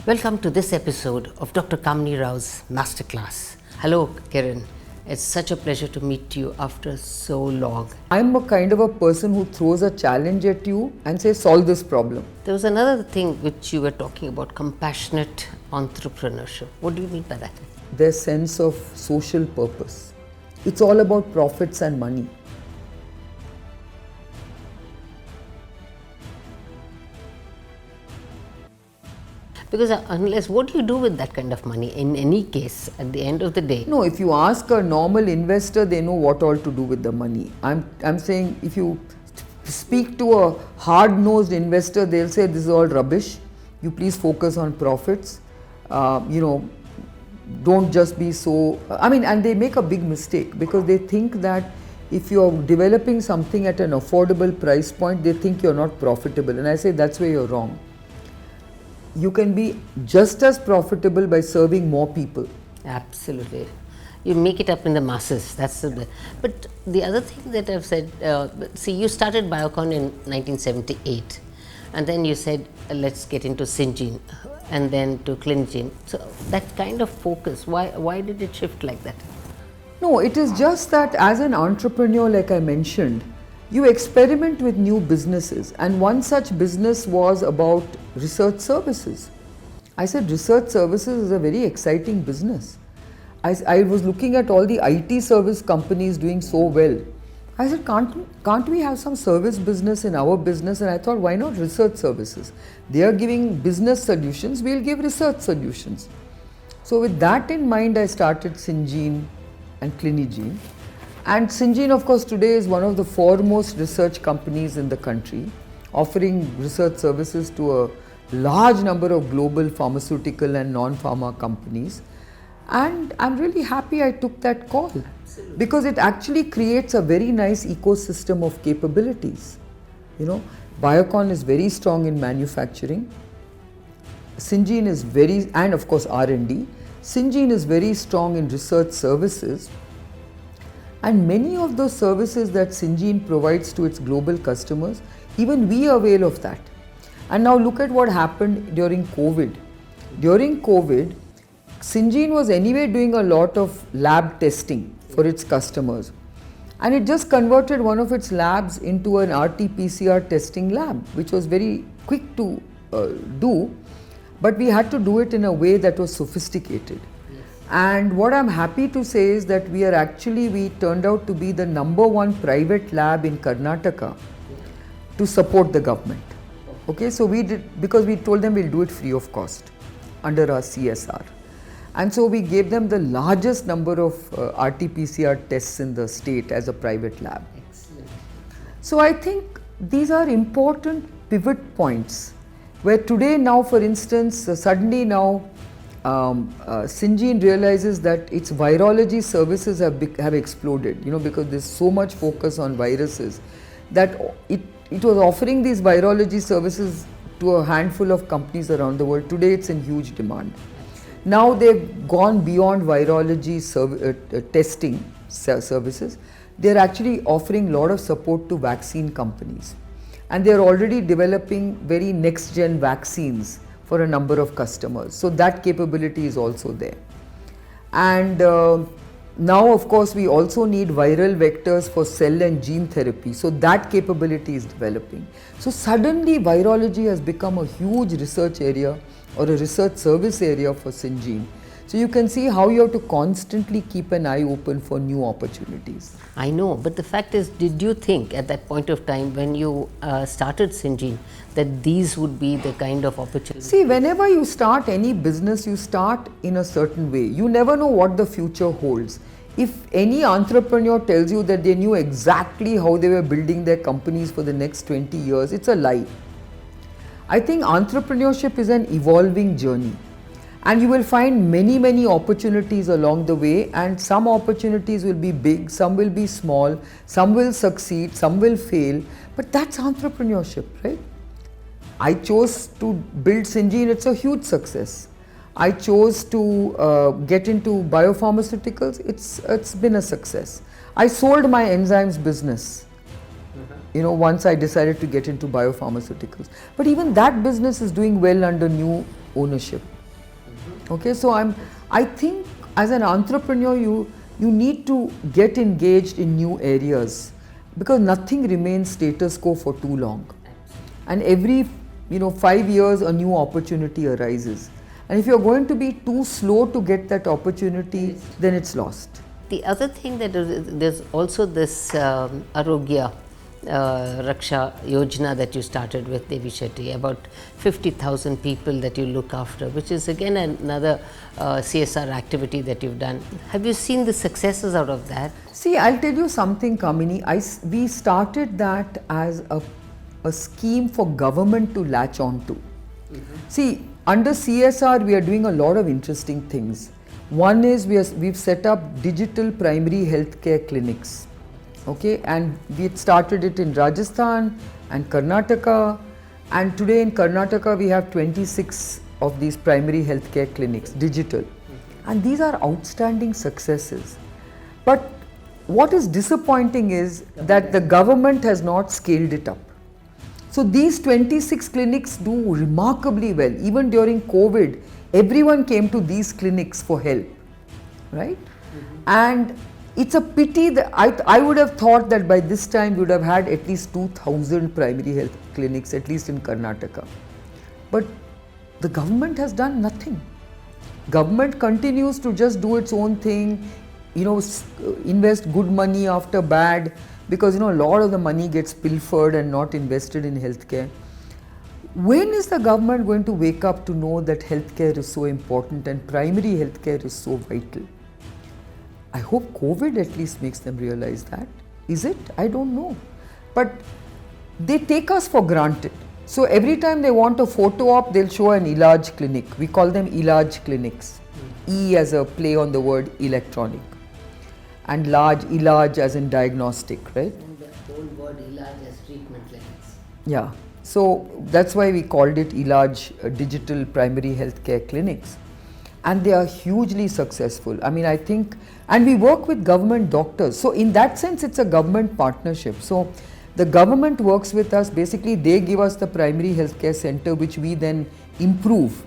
Welcome to this episode of Dr. Kamini Rao's Masterclass. Hello, Kiran. It's such a pleasure to meet you after so long. I'm a kind of a person who throws a challenge at you and says, solve this problem. There was another thing which you were talking about, compassionate entrepreneurship. What do you mean by that? Their sense of social purpose. It's all about profits and money. Because unless, what do you do with that kind of money in any case at the end of the day? No, if you ask a normal investor, they know what all to do with the money. I'm saying if you speak to a hard-nosed investor, they'll say this is all rubbish. You please focus on profits. Don't just be so, and they make a big mistake because they think that if you're developing something at an affordable price point, they think you're not profitable. And I say that's where you're wrong. You can be just as profitable by serving more people. Absolutely. You make it up in the masses. That's the. But the other thing that I've said, see, you started Biocon in 1978, and then you said, let's get into Syngene, and then to Clingene. So that kind of focus, why did it shift like that? No, it is just that as an entrepreneur, like I mentioned, you experiment with new businesses, and one such business was about research services. I said research services is a very exciting business. I was looking at all the IT service companies doing so well. I said, can't we have some service business in our business? And I thought, why not research services? They are giving business solutions, we'll give research solutions. So with that in mind, I started Syngene and Clingene. And Syngene, of course, today is one of the foremost research companies in the country, offering research services to a large number of global pharmaceutical and non-pharma companies. And I'm really happy I took that call. Absolutely. Because it actually creates a very nice ecosystem of capabilities. Biocon is very strong in manufacturing. Syngene is and of course R&D. Syngene is very strong in research services. And many of those services that Syngene provides to its global customers, even we avail of that. And now look at what happened during COVID. During COVID, Syngene was anyway doing a lot of lab testing for its customers. And it just converted one of its labs into an RT-PCR testing lab, which was very quick to do, but we had to do it in a way that was sophisticated. And what I'm happy to say is that we turned out to be the #1 private lab in Karnataka to support the government. Okay, so we did, because we told them we'll do it free of cost under our CSR. And so we gave them the largest number of RT-PCR tests in the state as a private lab. Excellent. So I think these are important pivot points where today now, for instance, suddenly now, Syngene realizes that its virology services have exploded, because there's so much focus on viruses that it was offering these virology services to a handful of companies around the world. Today it's in huge demand. Now they've gone beyond virology testing services. They're actually offering a lot of support to vaccine companies, and they're already developing very next-gen vaccines for a number of customers. So that capability is also there. And now, of course, we also need viral vectors for cell and gene therapy. So that capability is developing. So suddenly virology has become a huge research area or a research service area for Syngene. So you can see how you have to constantly keep an eye open for new opportunities. I know, but the fact is, did you think at that point of time when you started Syngene that these would be the kind of opportunities? See, whenever you start any business, you start in a certain way. You never know what the future holds. If any entrepreneur tells you that they knew exactly how they were building their companies for the next 20 years, it's a lie. I think entrepreneurship is an evolving journey. And you will find many opportunities along the way, and some opportunities will be big, some will be small, some will succeed, some will fail, but that's entrepreneurship, right? I chose to build Syngene, it's a huge success. I chose to get into biopharmaceuticals, it's been a success. I sold my enzymes business, once I decided to get into biopharmaceuticals. But even that business is doing well under new ownership. Okay, so I think as an entrepreneur, you need to get engaged in new areas, because nothing remains status quo for too long. And every 5 years a new opportunity arises. And if you're going to be too slow to get that opportunity, then it's lost. The other thing that there's also this Arogya Raksha Yojana that you started with Devi Shetty, about 50,000 people that you look after, which is again another CSR activity that you've done. Have you seen the successes out of that? See, I'll tell you something, Kamini. We started that as a scheme for government to latch on to. See, under CSR, we are doing a lot of interesting things. One is we've set up digital primary healthcare clinics. Okay, and we started it in Rajasthan and Karnataka, and today in Karnataka we have 26 of these primary healthcare clinics, digital. And these are outstanding successes. But what is disappointing is that the government has not scaled it up. So these 26 clinics do remarkably well. Even during COVID, everyone came to these clinics for help, right? And it's a pity that I would have thought that by this time we would have had at least 2,000 primary health clinics, at least in Karnataka. But the government has done nothing. Government continues to just do its own thing, invest good money after bad, because a lot of the money gets pilfered and not invested in healthcare. When is the government going to wake up to know that healthcare is so important and primary healthcare is so vital? I hope COVID at least makes them realize that. Is it? I don't know. But they take us for granted. So every time they want a photo op, they'll show an Ilaj clinic. We call them Ilaj clinics. E as a play on the word electronic. And large, Ilaj as in diagnostic, right? And the whole word Ilaj as treatment clinics. Yeah. So that's why we called it Ilaj digital primary healthcare clinics. And they are hugely successful. I mean, I think, and we work with government doctors. So in that sense, it's a government partnership. So the government works with us. Basically, they give us the primary healthcare center, which we then improve.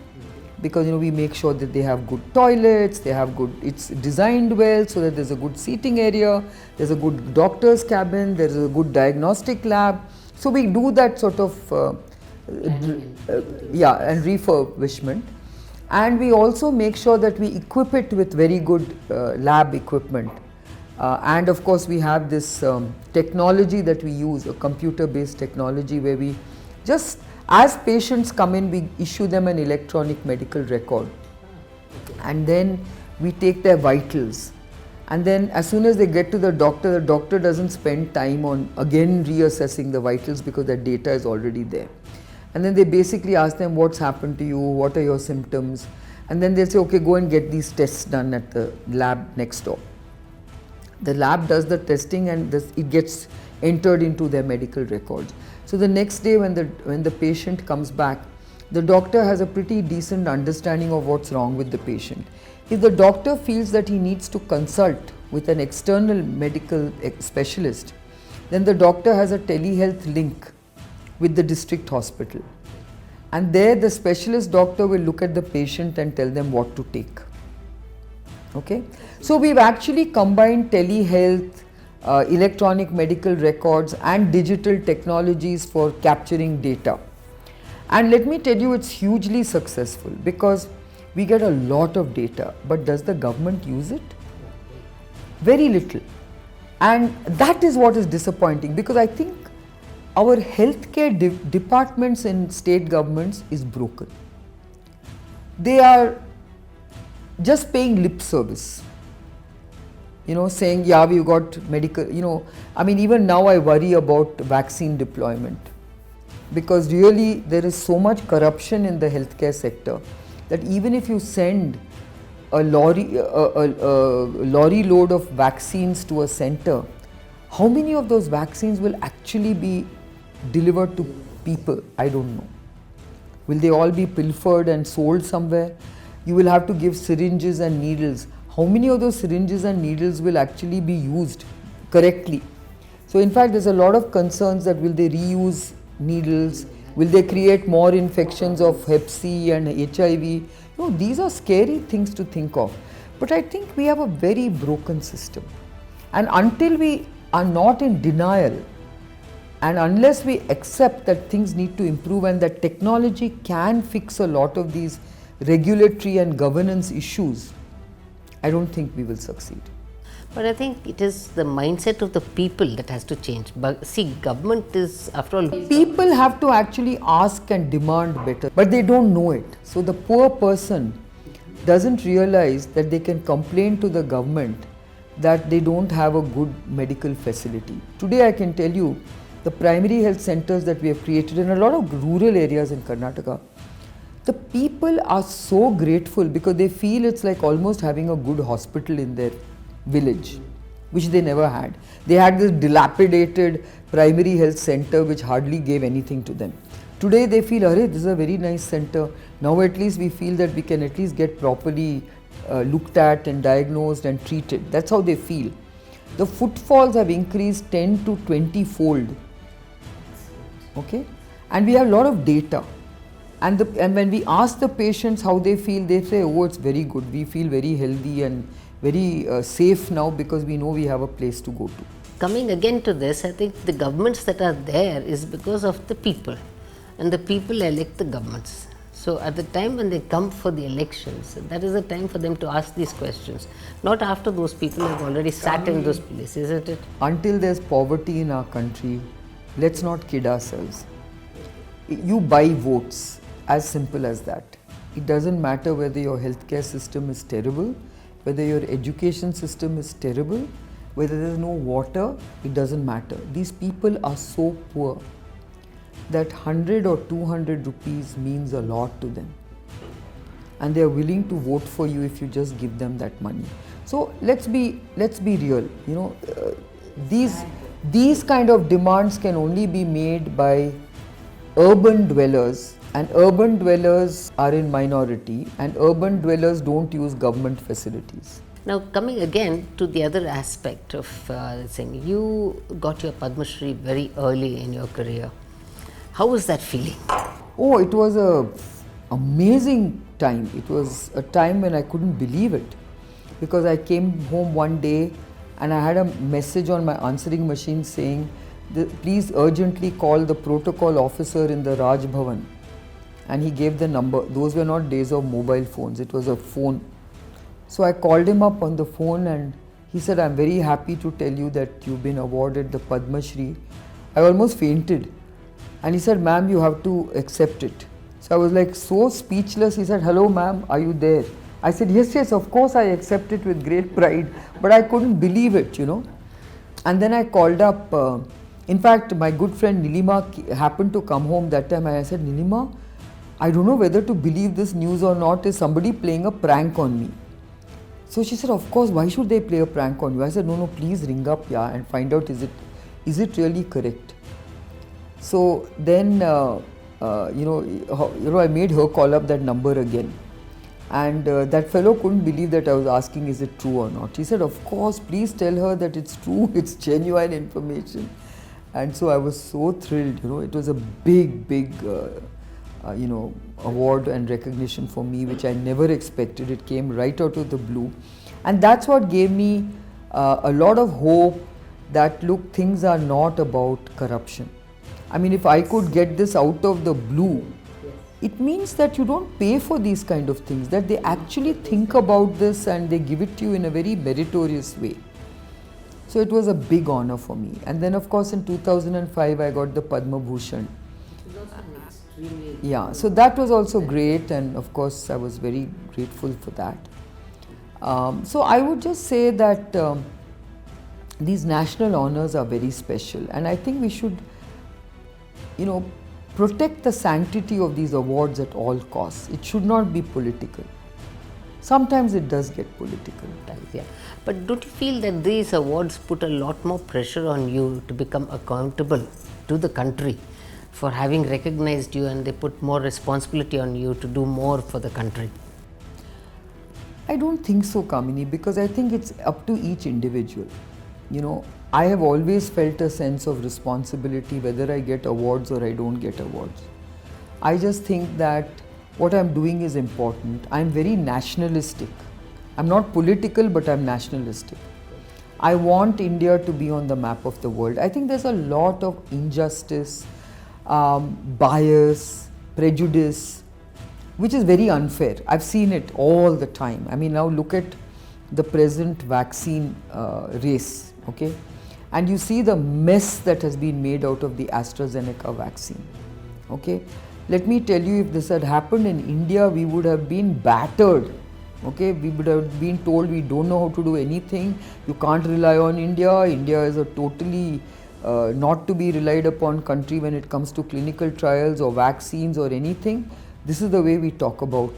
Because we make sure that they have good toilets, it's designed well so that there's a good seating area, there's a good doctor's cabin, there's a good diagnostic lab. So we do that sort of and refurbishment. And we also make sure that we equip it with very good lab equipment. And of course we have this technology that we use, a computer-based technology where we just, as patients come in, we issue them an electronic medical record. And then we take their vitals. And then as soon as they get to the doctor doesn't spend time on again reassessing the vitals because the data is already there. And then they basically ask them what's happened to you, what are your symptoms, and then they say, okay, go and get these tests done at the lab next door. The lab does the testing and it gets entered into their medical records. So the next day when the patient comes back, the doctor has a pretty decent understanding of what's wrong with the patient. If the doctor feels that he needs to consult with an external medical specialist, then the doctor has a telehealth link with the district hospital, and there the specialist doctor will look at the patient and tell them what to take. Okay, so we've actually combined telehealth, electronic medical records and digital technologies for capturing data. And let me tell you, it's hugely successful because we get a lot of data, but does the government use it? Very little. And that is what is disappointing, because I think our healthcare departments in state governments is broken. They are just paying lip service, saying, yeah, we've got medical, I mean, even now I worry about vaccine deployment, because really there is so much corruption in the healthcare sector that even if you send a lorry load of vaccines to a center, how many of those vaccines will actually be delivered to people? I don't know. Will they all be pilfered and sold somewhere? You will have to give syringes and needles. How many of those syringes and needles will actually be used correctly? So in fact, there's a lot of concerns that will they reuse needles, Will they create more infections of Hep C and HIV? No, these are scary things to think of. But I think we have a very broken system. And until we are not in denial, and unless we accept that things need to improve and that technology can fix a lot of these regulatory and governance issues, I don't think we will succeed. But I think it is the mindset of the people that has to change. But see, government is, after all, People have to actually ask and demand better, but they don't know it. So the poor person doesn't realize that they can complain to the government that they don't have a good medical facility. Today I can tell you, the primary health centers that we have created in a lot of rural areas in Karnataka, the people are so grateful because they feel it's like almost having a good hospital in their village, which they never had. They had this dilapidated primary health center which hardly gave anything to them. Today they feel, arey, this is a very nice center. Now at least we feel that we can at least get properly looked at and diagnosed and treated. That's how they feel. The footfalls have increased 10 to 20 fold. Okay? And we have a lot of data. And when we ask the patients how they feel, they say, oh, it's very good. We feel very healthy and very safe now because we know we have a place to go to. coming again to this, I think the governments that are there is because of the people, and the people elect the governments. So at the time when they come for the elections, that is the time for them to ask these questions, not after those people have already sat in those places, isn't it? Until there's poverty in our country, let's not kid ourselves. You buy votes, as simple as that. It doesn't matter whether your healthcare system is terrible, whether your education system is terrible, whether there's no water, it doesn't matter. These people are so poor that 100 or 200 rupees means a lot to them. And they are willing to vote for you if you just give them that money. So let's be real. You know, these kind of demands can only be made by urban dwellers, and urban dwellers are in minority, and urban dwellers don't use government facilities. Now coming again to the other aspect of saying, you got your Padma Shri very early in your career. How was that feeling? Oh, it was a amazing time. It was a time when I couldn't believe it, because I came home one day and I had a message on my answering machine saying, please urgently call the protocol officer in the Raj Bhavan. And he gave the number. Those were not days of mobile phones, it was a phone. So I called him up on the phone and he said, I'm very happy to tell you that you've been awarded the Padma Shri. I almost fainted. And he said, ma'am, you have to accept it. So I was like so speechless. He said, hello ma'am, are you there? I said, yes, of course I accept it with great pride. But I couldn't believe it, you know. And then I called up, in fact, my good friend Nilima happened to come home that time, and I said, Nilima, I don't know whether to believe this news or not. Is somebody playing a prank on me? So she said, of course, why should they play a prank on you? I said, no, please ring up, and find out, is it really correct? So then, I made her call up that number again. And that fellow couldn't believe that I was asking, is it true or not? He said, of course, please tell her that it's true, it's genuine information. And so I was so thrilled, it was a big, award and recognition for me, which I never expected. It came right out of the blue. And that's what gave me a lot of hope that, look, things are not about corruption. I mean, if I could get this out of the blue, it means that you don't pay for these kind of things, that they actually think about this and they give it to you in a very meritorious way. So it was a big honor for me. And then, of course, in 2005, I got the Padma Bhushan. Yeah, so that was also great, and of course, I was very grateful for that. So I would just say that these national honors are very special, and I think we should, protect the sanctity of these awards at all costs. It should not be political. Sometimes it does get political. Yeah. But don't you feel that these awards put a lot more pressure on you to become accountable to the country for having recognized you, and they put more responsibility on you to do more for the country? I don't think so, Kamini, because I think it's up to each individual. I have always felt a sense of responsibility whether I get awards or I don't get awards. I just think that what I'm doing is important. I'm very nationalistic. I'm not political, but I'm nationalistic. I want India to be on the map of the world. I think there's a lot of injustice, bias, prejudice, which is very unfair. I've seen it all the time. I mean, now look at the present vaccine race, okay? And you see the mess that has been made out of the AstraZeneca vaccine, okay? Let me tell you, if this had happened in India, we would have been battered, okay? We would have been told we don't know how to do anything, you can't rely on India, India is a totally not to be relied upon country when it comes to clinical trials or vaccines or anything. This is the way we talk about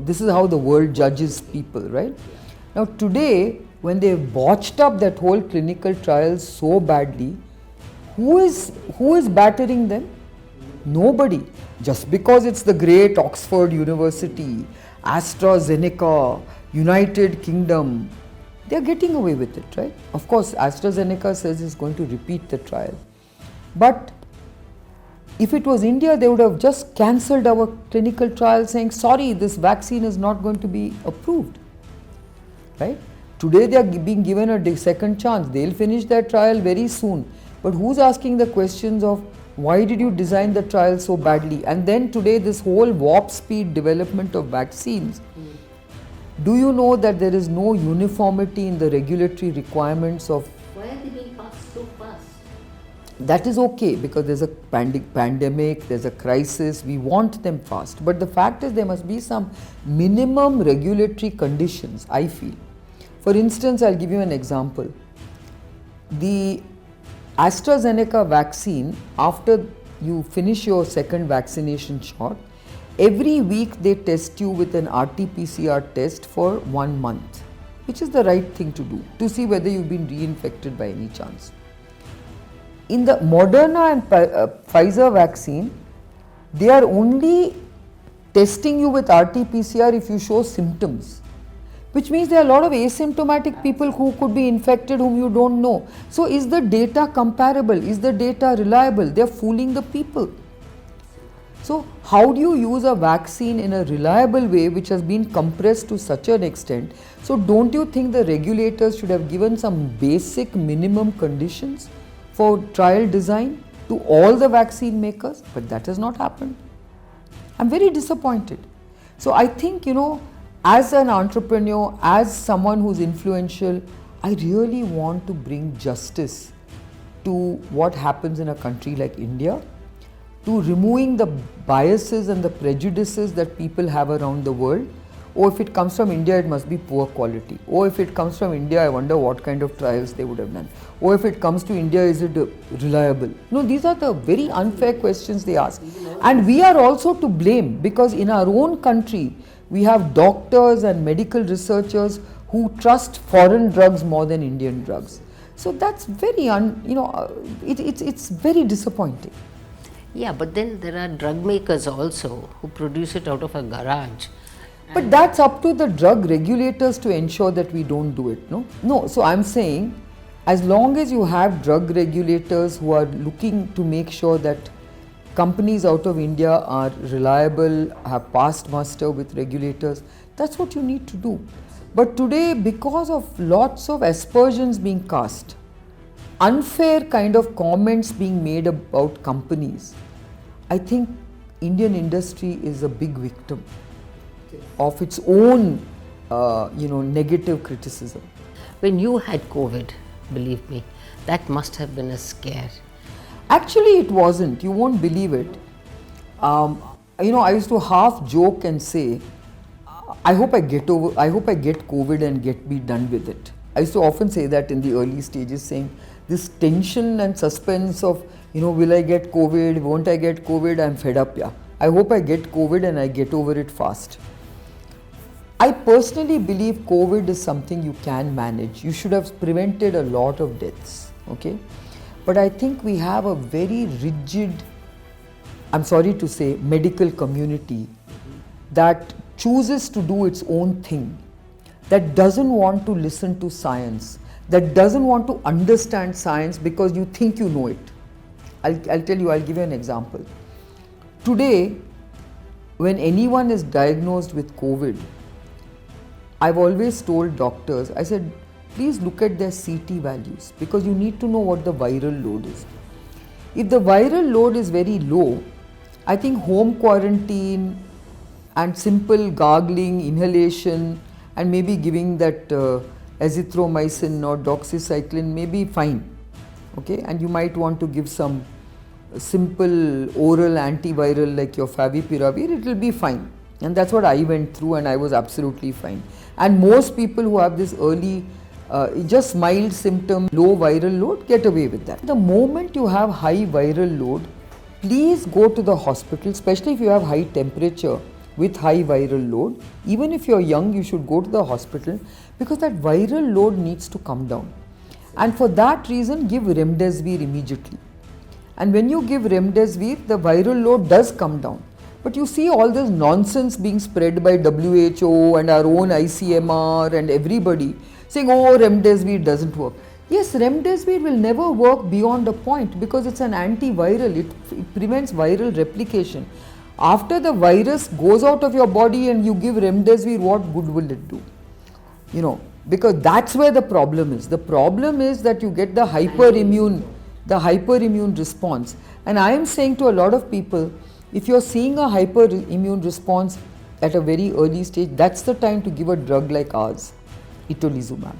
this is how the world judges people, right? Now today, when they've botched up that whole clinical trials so badly, who is battering them? Nobody. Just because it's the great Oxford University, AstraZeneca, United Kingdom, they're getting away with it, right? Of course, AstraZeneca says it's going to repeat the trial. But if it was India, they would have just cancelled our clinical trial saying, sorry, this vaccine is not going to be approved, right? Today they are being given a second chance. They'll finish their trial very soon. But who's asking the questions of why did you design the trial so badly? And then today this whole warp speed development of vaccines. Do you know that there is no uniformity in the regulatory requirements of... Why are they being passed so fast? That is okay, because there's a pandemic, there's a crisis, we want them fast. But the fact is there must be some minimum regulatory conditions, I feel. For instance, I'll give you an example. The AstraZeneca vaccine, after you finish your second vaccination shot, every week they test you with an RT-PCR test for 1 month, which is the right thing to do, to see whether you've been reinfected by any chance. In the Moderna and Pfizer vaccine, they are only testing you with RT-PCR if you show symptoms, which means there are a lot of asymptomatic people who could be infected whom you don't know. So is the data comparable? Is the data reliable? They are fooling the people. So how do you use a vaccine in a reliable way which has been compressed to such an extent? So don't you think the regulators should have given some basic minimum conditions for trial design to all the vaccine makers? But that has not happened. I'm very disappointed. So I think, as an entrepreneur, as someone who's influential, I really want to bring justice to what happens in a country like India, to removing the biases and the prejudices that people have around the world. Oh, if it comes from India, it must be poor quality. Oh, if it comes from India, I wonder what kind of trials they would have done. Oh, if it comes to India, is it reliable? No, these are the very unfair questions they ask. And we are also to blame, because in our own country, we have doctors and medical researchers who trust foreign drugs more than Indian drugs. So that's very, it's very disappointing. Yeah, but then there are drug makers also who produce it out of a garage. But that's up to the drug regulators to ensure that we don't do it, no? No, so I'm saying, as long as you have drug regulators who are looking to make sure that companies out of India are reliable, have passed muster with regulators, that's what you need to do. But today, because of lots of aspersions being cast, unfair kind of comments being made about companies, I think Indian industry is a big victim of its own, negative criticism. When you had COVID, believe me, that must have been a scare. Actually, it wasn't. You won't believe it. I used to half joke and say, I hope I get COVID and be done with it. I used to often say that in the early stages, saying this tension and suspense of, will I get COVID, won't I get COVID, I'm fed up, yeah. I hope I get COVID and I get over it fast. I personally believe COVID is something you can manage. You should have prevented a lot of deaths, okay? But I think we have a very rigid, I'm sorry to say, medical community that chooses to do its own thing, that doesn't want to listen to science, that doesn't want to understand science because you think you know it. I'll tell you, I'll give you an example. Today, when anyone is diagnosed with COVID, I've always told doctors, I said, please look at their CT values because you need to know what the viral load is. If the viral load is very low, I think home quarantine and simple gargling, inhalation, and maybe giving that azithromycin or doxycycline may be fine. Okay, and you might want to give some simple oral antiviral like your favipiravir, it will be fine. And that's what I went through, and I was absolutely fine. And most people who have this early, just mild symptom, low viral load, get away with that. The moment you have high viral load, please go to the hospital, especially if you have high temperature with high viral load. Even if you're young, you should go to the hospital because that viral load needs to come down. And for that reason, give remdesivir immediately. And when you give remdesivir, the viral load does come down. But you see all this nonsense being spread by WHO and our own ICMR and everybody saying, oh, remdesivir doesn't work. Yes, remdesivir will never work beyond a point because it's an antiviral. It prevents viral replication. After the virus goes out of your body and you give remdesivir, what good will it do? You know, because that's where the problem is. The problem is that you get the hyperimmune response. And I am saying to a lot of people, if you're seeing a hyperimmune response at a very early stage, that's the time to give a drug like ours, itolizumab.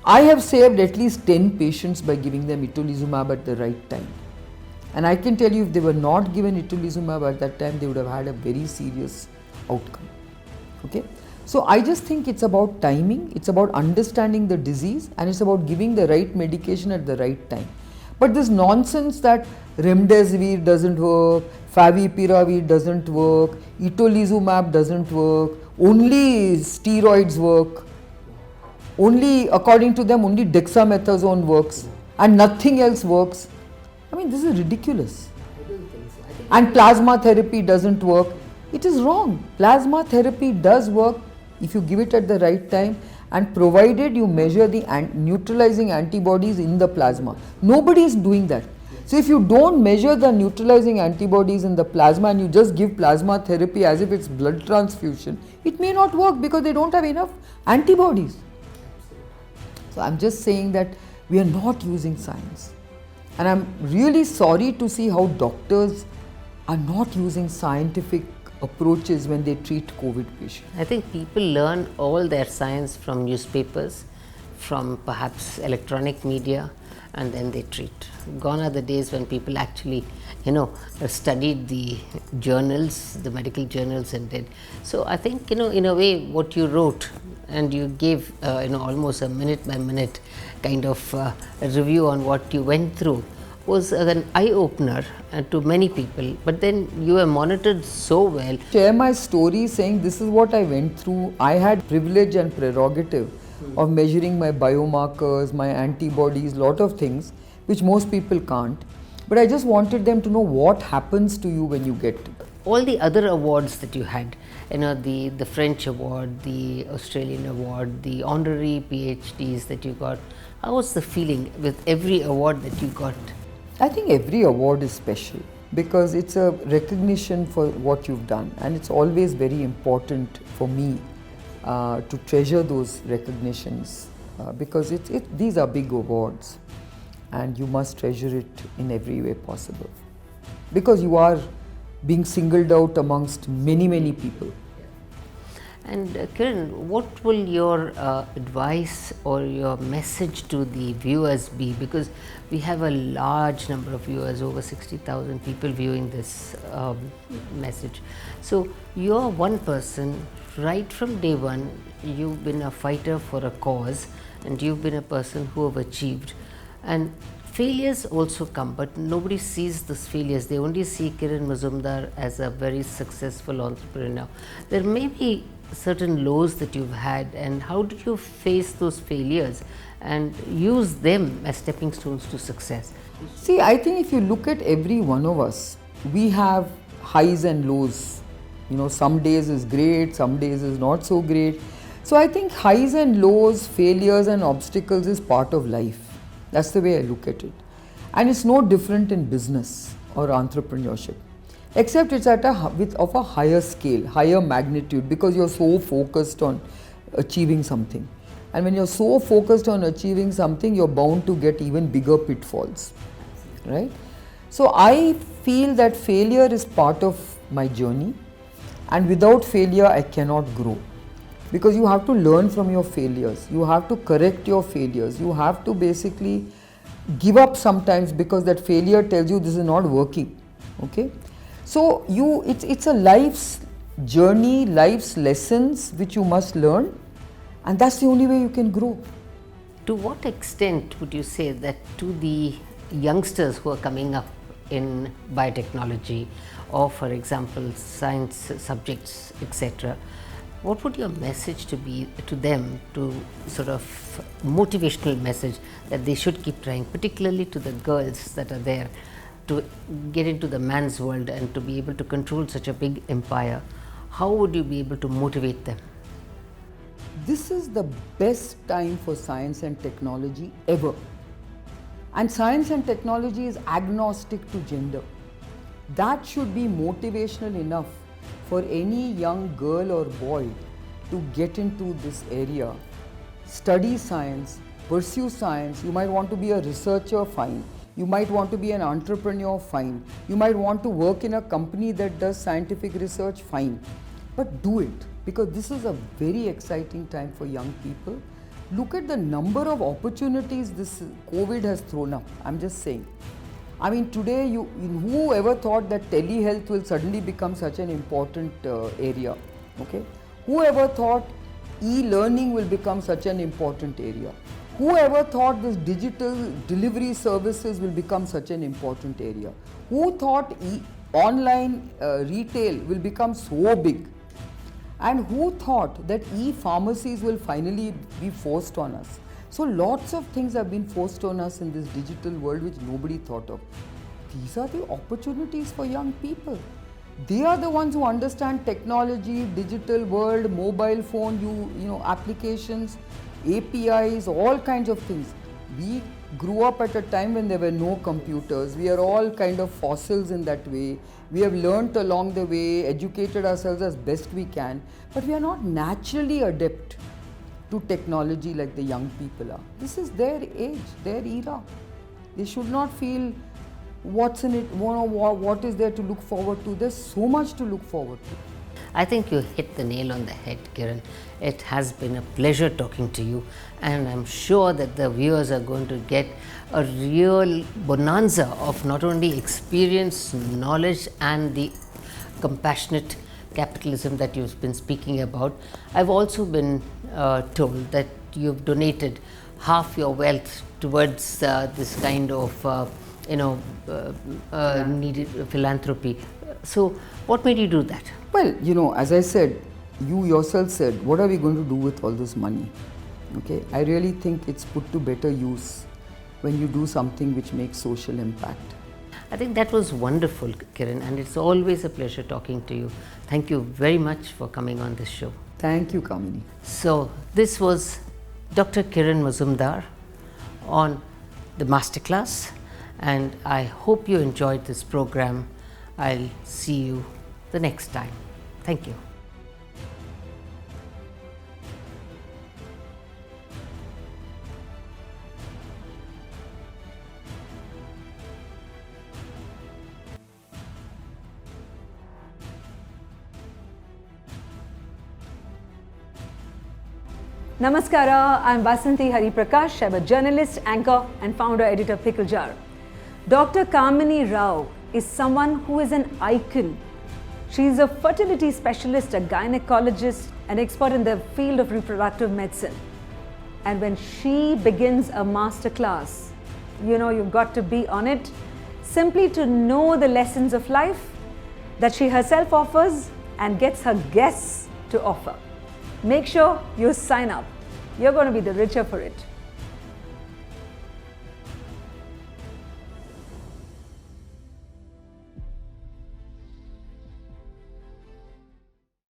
I have saved at least 10 patients by giving them itolizumab at the right time. And I can tell you, if they were not given itolizumab at that time, they would have had a very serious outcome. Okay? So I just think it's about timing, it's about understanding the disease, and it's about giving the right medication at the right time. But this nonsense that remdesivir doesn't work, favipiravir doesn't work, itolizumab doesn't work, only steroids work, only according to them only dexamethasone works and nothing else works. I mean, this is ridiculous. And plasma therapy doesn't work. It is wrong. Plasma therapy does work if you give it at the right time and provided you measure the neutralizing antibodies in the plasma. Nobody is doing that. So if you don't measure the neutralizing antibodies in the plasma and you just give plasma therapy as if it's blood transfusion, it may not work because they don't have enough antibodies. So I'm just saying that we are not using science. And I'm really sorry to see how doctors are not using scientific approaches when they treat COVID patients. I think people learn all their science from newspapers, from perhaps electronic media, and then they treat. Gone are the days when people actually, studied the journals, the medical journals, and did. So I think, in a way, what you wrote and you gave, almost a minute by minute kind of a review on what you went through was an eye-opener to many people, but then you were monitored so well. Share my story saying this is what I went through. I had privilege and prerogative of measuring my biomarkers, my antibodies, lot of things which most people can't. But I just wanted them to know what happens to you when you get it. All the other awards that you had, the French award, the Australian award, the honorary PhDs that you got, how was the feeling with every award that you got? I think every award is special because it's a recognition for what you've done, and it's always very important for me to treasure those recognitions because these are big awards and you must treasure it in every way possible because you are being singled out amongst many, many people. And Kiran, what will your advice or your message to the viewers be? Because we have a large number of viewers, over 60,000 people viewing this message. So you're one person, right from day one, you've been a fighter for a cause and you've been a person who have achieved. And failures also come, but nobody sees those failures. They only see Kiran Mazumdar as a very successful entrepreneur. There may be certain lows that you've had, and how did you face those failures and use them as stepping stones to success? See, I think if you look at every one of us, we have highs and lows. Some days is great, some days is not so great. So I think highs and lows, failures and obstacles is part of life. That's the way I look at it. And it's no different in business or entrepreneurship. except it's at of a higher scale, higher magnitude, because you're so focused on achieving something. And when you're so focused on achieving something, you're bound to get even bigger pitfalls, right? So I feel that failure is part of my journey, and without failure I cannot grow, because you have to learn from your failures, you have to correct your failures, you have to basically give up sometimes because that failure tells you this is not working. Okay, so it's a life's journey, life's lessons which you must learn, and that's the only way you can grow. To what extent would you say that to the youngsters who are coming up in biotechnology, or for example science subjects, etc., what would your message to be to them, to sort of motivational message that they should keep trying, particularly to the girls that are there, to get into the man's world and to be able to control such a big empire? How would you be able to motivate them? This is the best time for science and technology ever. And science and technology is agnostic to gender. That should be motivational enough for any young girl or boy to get into this area. Study science, pursue science. You might want to be a researcher, fine. You might want to be an entrepreneur, fine. You might want to work in a company that does scientific research, fine. But do it, because this is a very exciting time for young people. Look at the number of opportunities this COVID has thrown up. I'm just saying. I mean, today, who ever thought that telehealth will suddenly become such an important area? Okay, who ever thought e-learning will become such an important area? Who ever thought this digital delivery services will become such an important area? Who thought online retail will become so big? And who thought that e-pharmacies will finally be forced on us? So lots of things have been forced on us in this digital world which nobody thought of. These are the opportunities for young people. They are the ones who understand technology, digital world, mobile phone, applications, APIs, all kinds of things. We grew up at a time when there were no computers. We are all kind of fossils in that way. We have learnt along the way, educated ourselves as best we can, but we are not naturally adept to technology like the young people are. This is their age, their era. They should not feel what's in it, what is there to look forward to. There's so much to look forward to. I think you hit the nail on the head, Kiran. It has been a pleasure talking to you, and I'm sure that the viewers are going to get a real bonanza of not only experience, knowledge, and the compassionate capitalism that you've been speaking about. I've also been told that you've donated half your wealth towards this kind of needed philanthropy. So what made you do that? Well, as I said, you yourself said, what are we going to do with all this money? Okay, I really think it's put to better use when you do something which makes social impact. I think that was wonderful, Kiran, and it's always a pleasure talking to you. Thank you very much for coming on this show. Thank you, Kamini. So this was Dr. Kiran Mazumdar on the Masterclass, and I hope you enjoyed this program. I'll see you the next time. Thank you. Namaskara, I'm Basanti Hariprakash. I'm a journalist, anchor and founder editor Pickle Jar. Dr. Kamini Rao is someone who is an icon. She is a fertility specialist, a gynecologist, an expert in the field of reproductive medicine. And when she begins a masterclass, you've got to be on it simply to know the lessons of life that she herself offers and gets her guests to offer. Make sure you sign up. You're going to be the richer for it.